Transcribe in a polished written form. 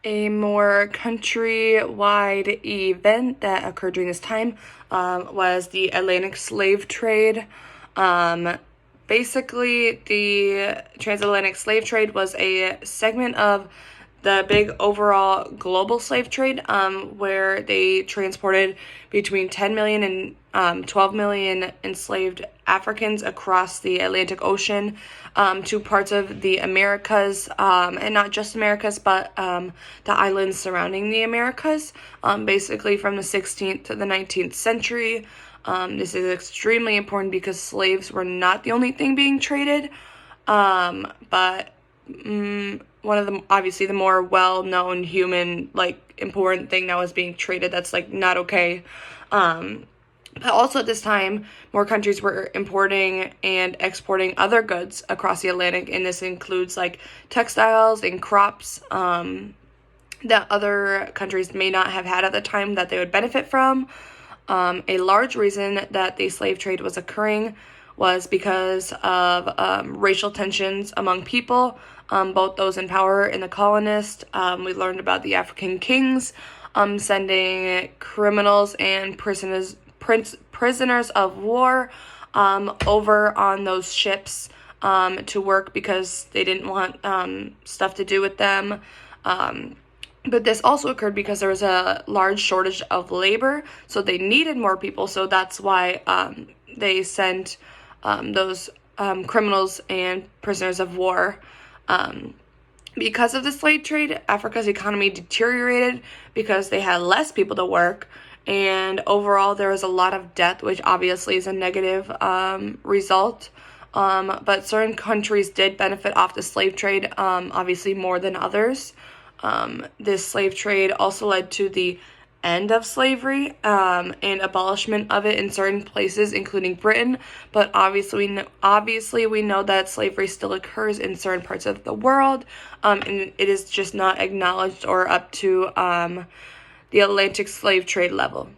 A more countrywide event that occurred during this time was the Atlantic slave trade. Basically, the transatlantic slave trade was a segment of the big overall global slave trade, where they transported between 10 million and 12 million enslaved Africans across the Atlantic Ocean to parts of the Americas, and not just Americas, but the islands surrounding the Americas, basically from the 16th to the 19th century. This is extremely important because slaves were not the only thing being traded, but one of the obviously the more well-known human important thing that was being traded that's not okay. But also at this time, more countries were importing and exporting other goods across the Atlantic, and this includes textiles and crops that other countries may not have had at the time that they would benefit from. A large reason that the slave trade was occurring was because of racial tensions among people, both those in power and the colonists. We learned about the African kings sending criminals and prisoners of war over on those ships to work because they didn't want stuff to do with them. But this also occurred because there was a large shortage of labor, so they needed more people, so that's why they sent those criminals and prisoners of war. Because of the slave trade, Africa's economy deteriorated because they had less people to work, and overall there was a lot of death, which obviously is a negative result. But certain countries did benefit off the slave trade, obviously more than others. This slave trade also led to the end of slavery and abolishment of it in certain places, including Britain. But obviously we know that slavery still occurs in certain parts of the world, and it is just not acknowledged or up to the Atlantic slave trade level.